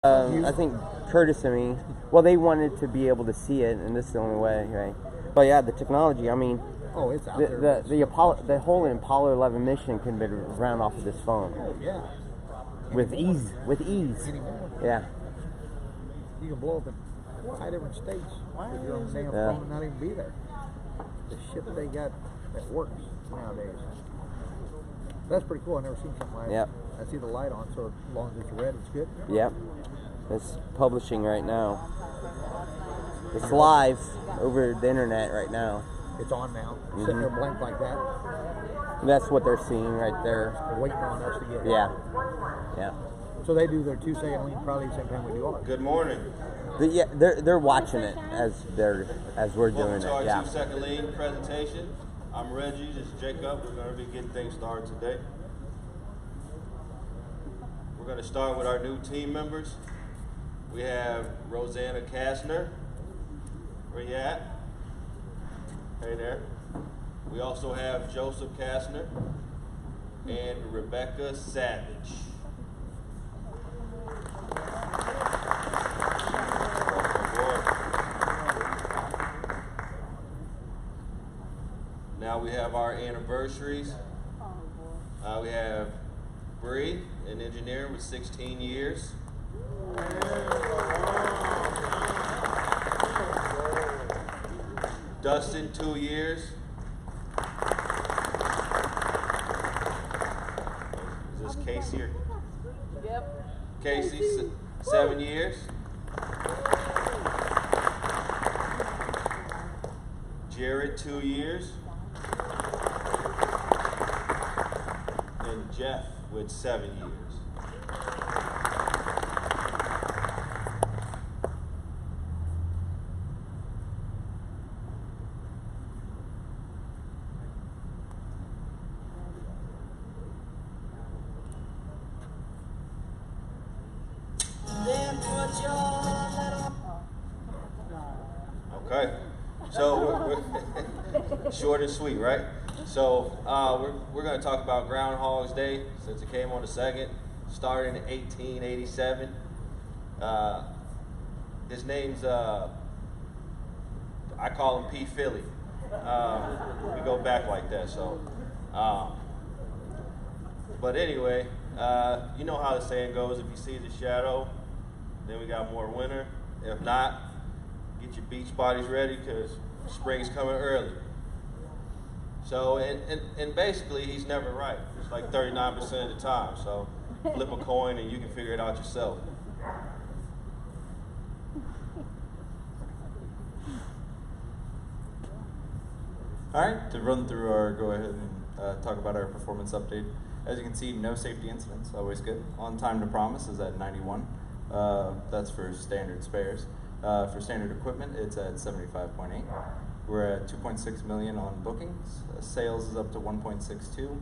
I think Curtis and me. Well, they wanted to be able to see it, and this is the only way, right? But yeah, the technology. I mean, Oh, it's out there. the whole Apollo 11 mission can be run off of this phone Oh, yeah. with ease. Anymore. Yeah. You can blow up in 5 different states with your own damn Yeah. phone and not even be there. The shit that they got that works nowadays. That's pretty cool. I've never seen something like that. Yep. I see the light on, so as long as it's red, it's good. Yep. It's publishing right now. It's live over the internet right now. It's on now. Sitting there blank like that, That's what they're seeing right there. waiting on us to get it. Yeah. Yeah. So they do their 2-second lean probably the same time we do ours. Good morning. Yeah, they're watching it as we're doing Welcome to our it. Yeah. 2-second lean presentation. I'm Reggie, this is Jacob. We're going to be getting things started today. We're going to start with our new team members. We have Rosanna Kastner. Where you at? Hey there. We also have Joseph Kastner and Rebecca Savage. Now we have our anniversaries. We have Bree, an engineer with 16 years. Dustin, 2 years. Is this Casey or? Yep. Casey, 7 years. Jared, 2 years. And Jeff with 7 years. Okay, so we're short and sweet, right? So we're going to talk about Groundhog's Day since it came on the 2nd, started in 1887. His name's, I call him P. Philly. We go back like that, so. But anyway, you know how the saying goes, if you see the shadow, then we got more winter. If not, get your beach bodies ready because spring's coming early. So, and basically he's never right. It's like 39% of the time. So flip a coin and you can figure it out yourself. All right, to run through our, go ahead and talk about our performance update. As you can see, no safety incidents, always good. On time to promise is at 91. That's for standard spares. For standard equipment, it's at 75.8. We're at 2.6 million on bookings. Sales is up to 1.62.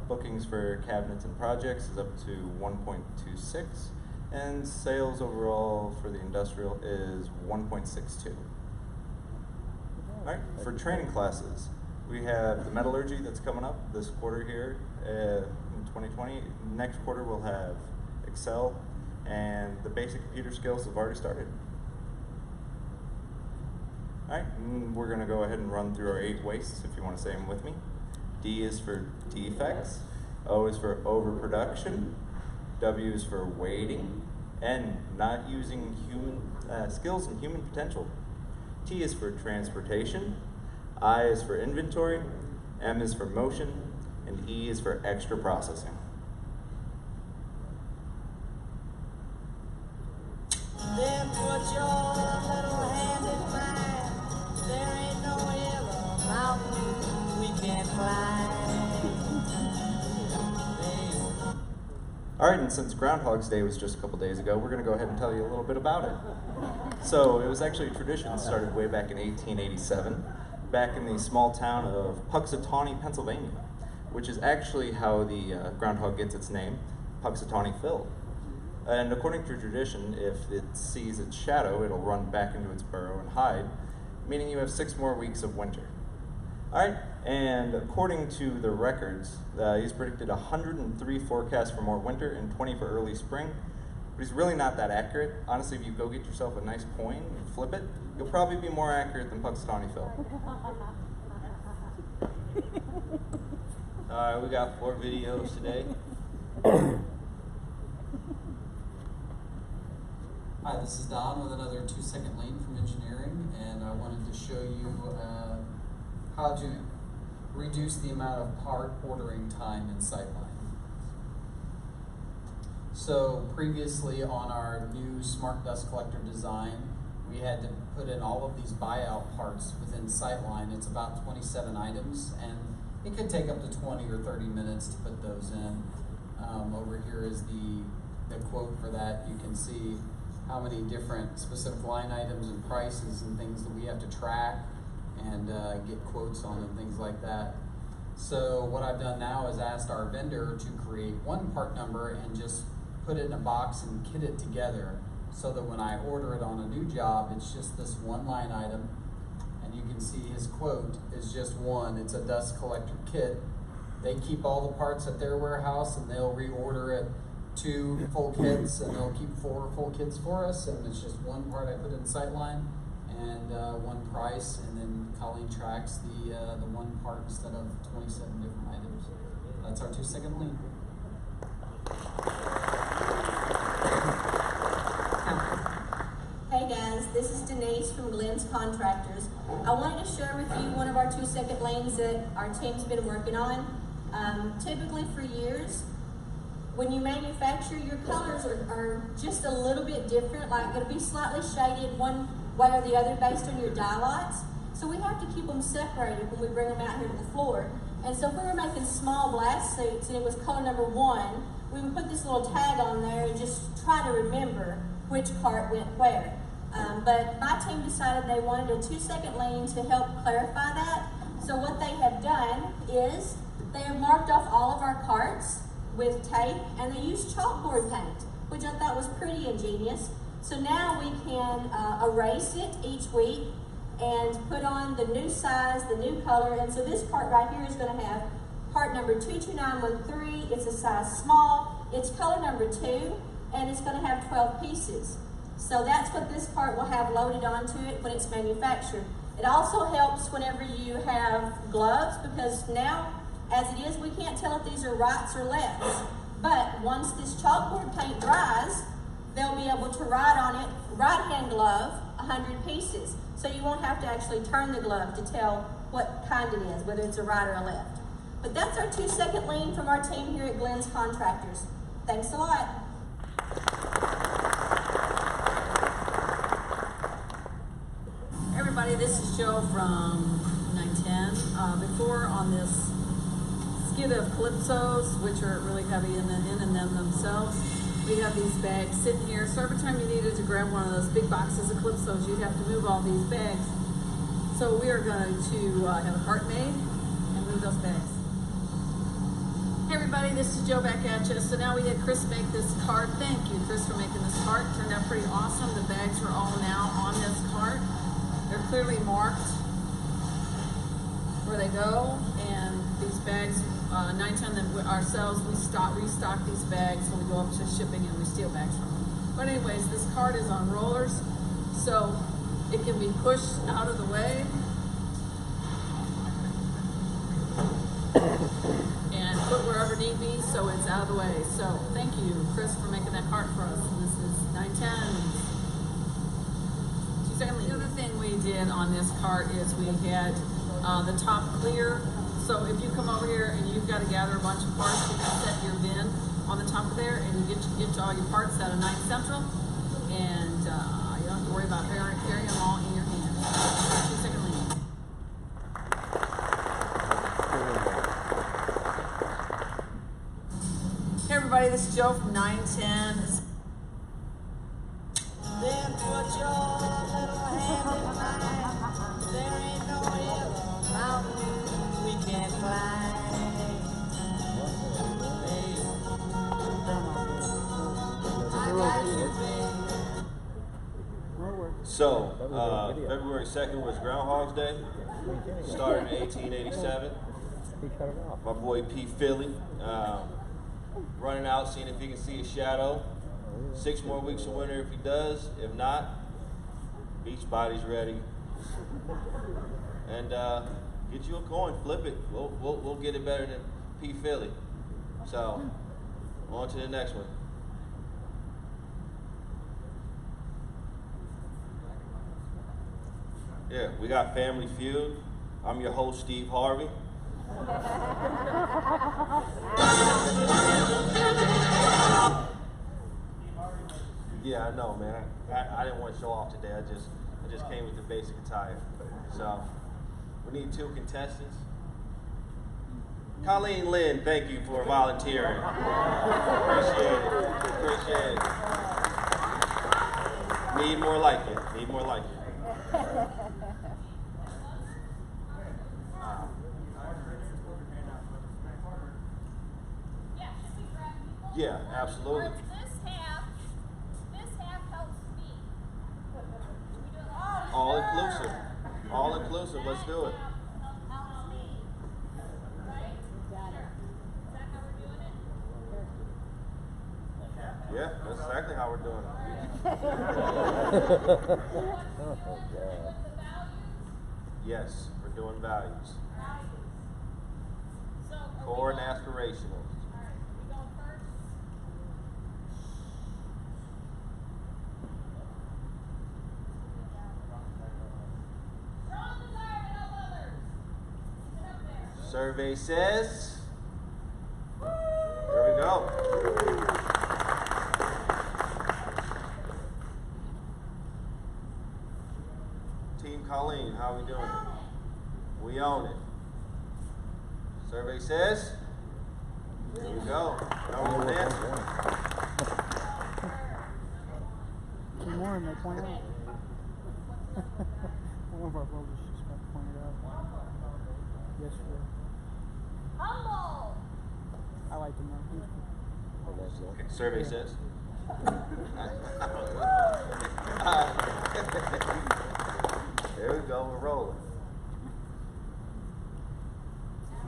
Bookings for cabinets and projects is up to 1.26. And sales overall for the industrial is 1.62. All right, for training classes, we have the metallurgy that's coming up this quarter here in 2020. Next quarter we'll have Excel, and the basic computer skills have already started. All right, we're gonna go ahead and run through our 8 wastes if you wanna say them with me. D is for defects, O is for overproduction, W is for waiting, N, not using human skills and human potential. T is for transportation, I is for inventory, M is for motion, and E is for extra processing. Then put your little hand in mine. There ain't no hill or mountain we can't climb. All right, and since Groundhog's Day was just a couple days ago, we're gonna go ahead and tell you a little bit about it. So it was actually a tradition that started way back in 1887, back in the small town of Puxatawney, Pennsylvania, which is actually how the groundhog gets its name, Puxatawney Phil. And according to tradition, if it sees its shadow, it'll run back into its burrow and hide, meaning you have 6 more weeks of winter. All right, and according to the records, he's predicted 103 forecasts for more winter and 20 for early spring, but he's really not that accurate. Honestly, if you go get yourself a nice coin and flip it, you'll probably be more accurate than Punxsutawney Phil. All right, we got 4 videos today. Hi, this is Don with another 2-second lane from engineering, and I wanted to show you how to reduce the amount of part ordering time in Sightline. So previously on our new smart dust collector design, we had to put in all of these buyout parts within Sightline. It's about 27 items, and it could take up to 20 or 30 minutes to put those in. Over here is the quote for that. You can see how many different specific line items and prices and things that we have to track and get quotes on and things like that. So what I've done now is asked our vendor to create one part number and just put it in a box and kit it together so that when I order it on a new job, it's just this one line item. And you can see his quote is just one. It's a dust collector kit. They keep all the parts at their warehouse and they'll reorder it 2 full kits, and they'll keep 4 full kits for us, and it's just one part I put in Sightline and one price, and then Colleen tracks the one part instead of 27 different items. That's our 2-second lane. Hey guys, this is Denise from Glenn's Contractors. I wanted to share with you one of our 2-second lanes that our team's been working on. Typically for years, when you manufacture, your colors are just a little bit different, like it'll be slightly shaded one way or the other based on your dye lots. So we have to keep them separated when we bring them out here to the floor. And so if we were making small blast suits and it was color number 1, we would put this little tag on there and just try to remember which part went where. But my team decided they wanted a 2-second lane to help clarify that. So what they have done is they have marked off all of our parts with tape, and they used chalkboard paint, which I thought was pretty ingenious. So now we can erase it each week and put on the new size, the new color. And so this part right here is going to have part number 22913. It's a size small. It's color number 2, and it's going to have 12 pieces. So that's what this part will have loaded onto it when it's manufactured. It also helps whenever you have gloves, because now, as it is, we can't tell if these are rights or lefts. But once this chalkboard paint dries, they'll be able to write on it, right-hand glove, 100 pieces. So you won't have to actually turn the glove to tell what kind it is, whether it's a right or a left. But that's our 2-second lane from our team here at Glenn's Contractors. Thanks a lot. Hey everybody, this is Joe from 910. Before on this skid of Calypsos, which are really heavy in and them themselves, we have these bags sitting here. So every time you needed to grab one of those big boxes of Calypsos, you'd have to move all these bags. So we are going to have a cart made and move those bags. Hey everybody, this is Joe back at you. So now we had Chris make this cart. Thank you, Chris, for making this cart. Turned out pretty awesome. The bags are all now on this cart. They're clearly marked where they go, and these bags, 910 them ourselves, we restock these bags when we go up to shipping and we steal bags from them. But anyways, this cart is on rollers, so it can be pushed out of the way and put wherever need be, so it's out of the way. So thank you, Chris, for making that cart for us. And this is 910. The other thing we did on this cart is we had the top clear. So if you come over here and you've got to gather a bunch of parts, you can set your bin on the top of there and you get all your parts out of 9th Central, and you don't have to worry about carrying them all in your hand. 2-second lane. Hey everybody, this is Joe from 910. Then put your little hand in mine. There ain't no hill or mountain we can't climb. I got you, baby. So, February 2nd was Groundhog's Day. Started in 1887. He cut it off. My boy Pete Philly running out, seeing if he can see a shadow. 6 more weeks of winter if he does. If not, beach body's ready. And get you a coin, flip it. We'll get it better than P. Philly. So, on to the next one. Yeah, we got Family Feud. I'm your host, Steve Harvey. Yeah, I know, man. I didn't want to show off today. I just came with the basic attire. So, we need 2 contestants. Colleen Lynn, thank you for volunteering. Appreciate it. Need more like it. Yeah, absolutely. This half helps me. All inclusive. Let's do it. Helps me. Right? Sure. Is that how we're doing it? Yeah, that's exactly how we're doing it. Yes, we're doing values. So, Core and aspirational. Alright, we going first? Strong desire to help others. Get up there. Survey says. There we go. Team Colleen, how we doing? We own it. Survey says. There we go. Number 1 answer. Two more and they point out. One of our voters just got pointed out. Yesterday. Humble. I like to know who's. Okay, survey says. There we go, we're rolling.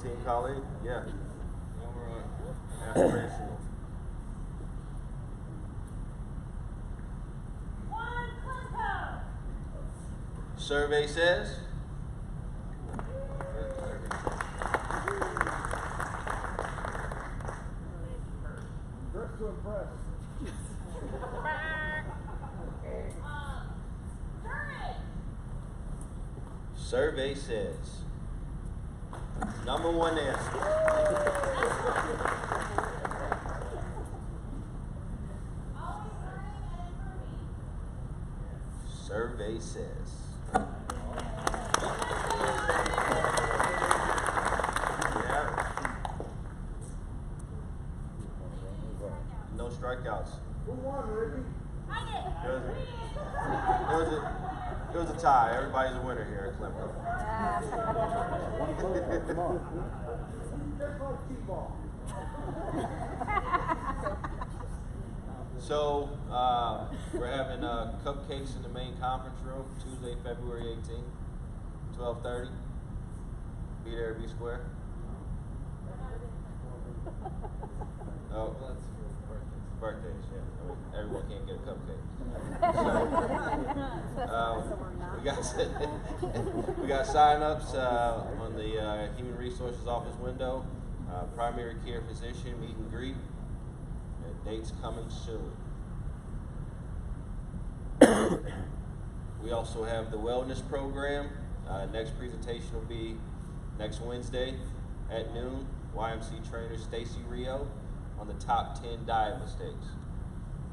Team Colleen, yeah. Now we're on aspirational. One Clinton. Survey says. Dress to impress. Courage. Survey says. Number 1 answer. Always learning and improving. Survey says. Yeah. No strikeouts. Who won, Ricky? I did. It was a tie. Everybody's a winner here at Clemson. Come on. Just like T-ball. So, we're having cupcakes in the main conference room Tuesday, February 18th, 12:30. Be there, be square. Oh, birthdays, yeah. I mean, everyone can't get a cupcake. We got sign-ups on the Human Resources Office window. Primary care physician meet and greet. And dates coming soon. We also have the wellness program. Next presentation will be next Wednesday at noon. YMC trainer Stacy Rio on the top 10 diet mistakes.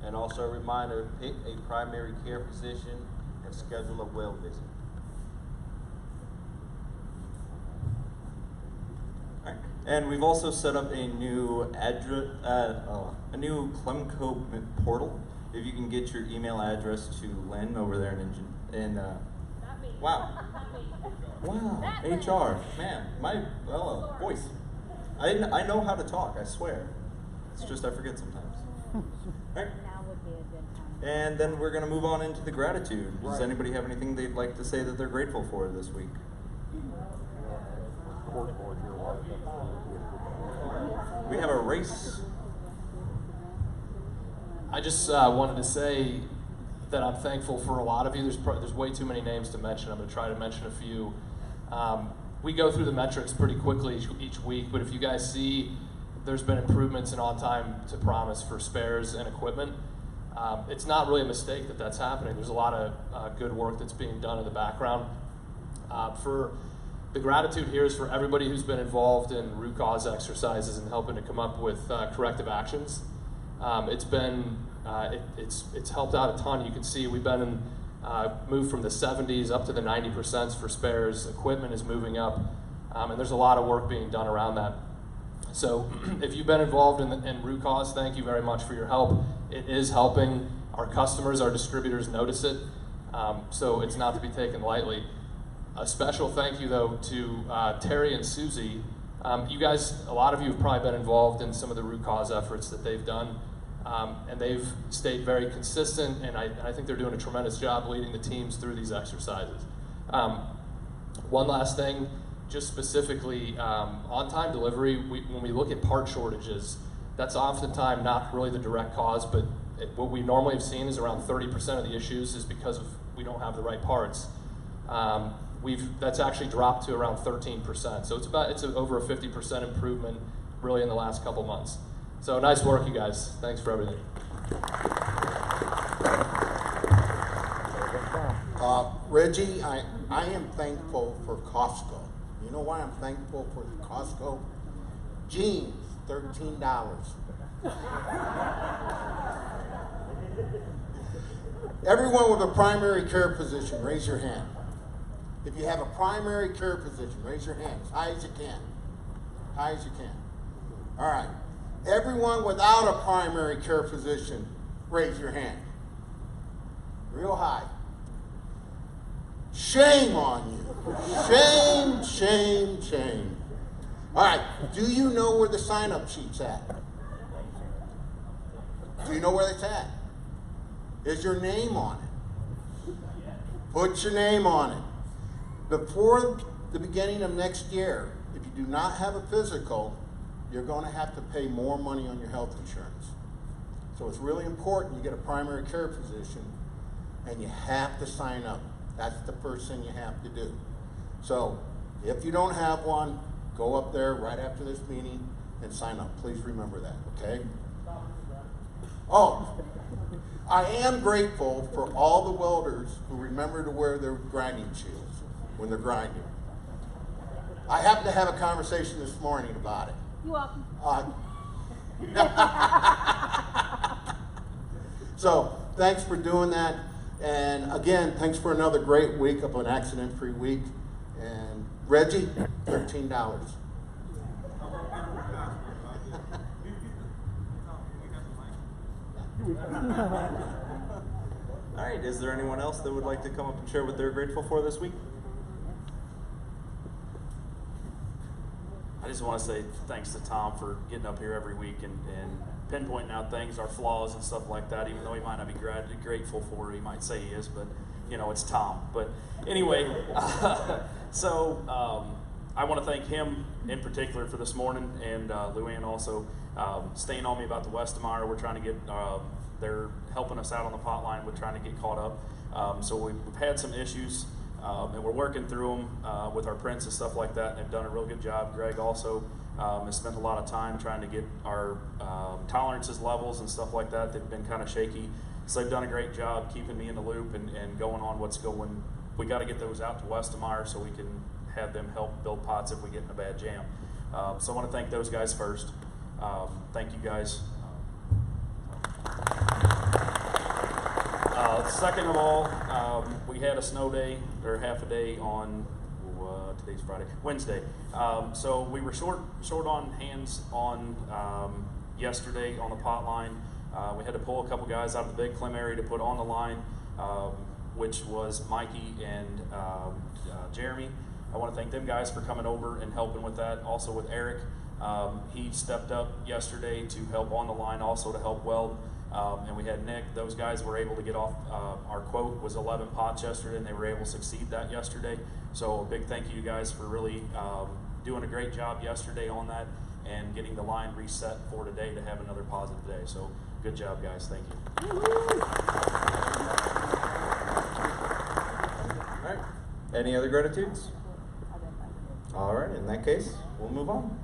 And also a reminder, pick a primary care physician and schedule a well visit. All right. And we've also set up a new Clemco portal. If you can get your email address to Lynn over there in Not me. wow. Not me. Wow, That Lynn. HR, man, my voice. I know how to talk, I swear. It's just I forget sometimes. All right. Now would be a good time. And then we're going to move on into the gratitude. Does anybody have anything they'd like to say that they're grateful for this week? We have a race. I just wanted to say that I'm thankful for a lot of you. There's way too many names to mention. I'm going to try to mention a few. We go through the metrics pretty quickly each week, but if you guys see there's been improvements in on-time to promise for spares and equipment, it's not really a mistake that that's happening. There's a lot of good work that's being done in the background. For the gratitude here is for everybody who's been involved in root cause exercises and helping to come up with corrective actions. It's helped out a ton. You can see we've been moved from the 70s up to the 90% for spares. Equipment is moving up, and there's a lot of work being done around that. So if you've been involved in root cause, thank you very much for your help. It is helping. Our customers, our distributors notice it, so it's not to be taken lightly. A special thank you, though, to Terry and Susie. You guys, a lot of you have probably been involved in some of the root cause efforts that they've done, and they've stayed very consistent, and I think they're doing a tremendous job leading the teams through these exercises. One last thing, just specifically on-time delivery, when we look at part shortages, that's oftentimes not really the direct cause, but what we normally have seen is around 30% of the issues is because we don't have the right parts. That's actually dropped to around 13%. So it's over a 50% improvement really in the last couple months. So nice work, you guys. Thanks for everything. Reggie, I am thankful for Costco. You know why I'm thankful for Costco? Jeans, $13. Everyone with a primary care position, raise your hand. If you have a primary care position, raise your hand as high as you can. High as you can. All right. Everyone without a primary care position, raise your hand. Real high. Shame on you. Shame, shame, shame. All right. Do you know where the sign-up sheet's at? Do you know where it's at? Is your name on it? Put your name on it. Before the beginning of next year, if you do not have a physical, you're going to have to pay more money on your health insurance. So it's really important you get a primary care physician, and you have to sign up. That's the first thing you have to do. So if you don't have one, go up there right after this meeting and sign up. Please remember that, okay? Oh, I am grateful for all the welders who remember to wear their grinding shields when they're grinding. I happened to have a conversation this morning about it. You're welcome. So thanks for doing that. And again, thanks for another great week of an accident-free week. And Reggie, $13. All right, is there anyone else that would like to come up and share what they're grateful for this week? I just want to say thanks to Tom for getting up here every week and pinpointing out things, our flaws and stuff like that, even though he might not be grateful for it. He might say he is, but, you know, it's Tom. But anyway, so I want to thank him in particular for this morning, and Luann also staying on me about the Westemar. We're trying to get, they're helping us out on the pot line with trying to get caught up. So we've had some issues. And we're working through them with our prints and stuff like that, and they've done a real good job. Greg also has spent a lot of time trying to get our tolerances levels and stuff like that. They've been kind of shaky, so they've done a great job keeping me in the loop and going on what's going. We got to get those out to Westemar so we can have them help build pots if we get in a bad jam. So I want to thank those guys first. Thank you guys. Second of all, we had a snow day, or half a day on, today's Friday, Wednesday. So we were short on hands on yesterday on the pot line. We had to pull a couple guys out of the Big Clem area to put on the line, which was Mikey and Jeremy. I want to thank them guys for coming over and helping with that. Also with Eric, he stepped up yesterday to help on the line, also to help weld. And we had Nick. Those guys were able to get off. Our quote was 11 pots yesterday, and they were able to succeed that yesterday. So a big thank you guys for really doing a great job yesterday on that and getting the line reset for today to have another positive day. So Good job, guys. Thank you. All right. Any other gratitudes? All right. In that case, we'll move on.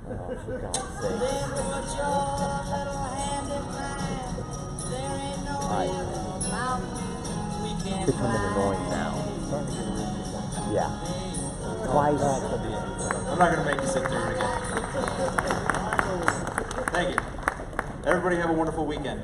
Oh, for God's sake. Then put your little hand in mine. There ain't no hill or mountain we can't Becoming annoying now. Yeah. Twice. I'm not going to make you sit through it again. Thank you. Everybody have a wonderful weekend.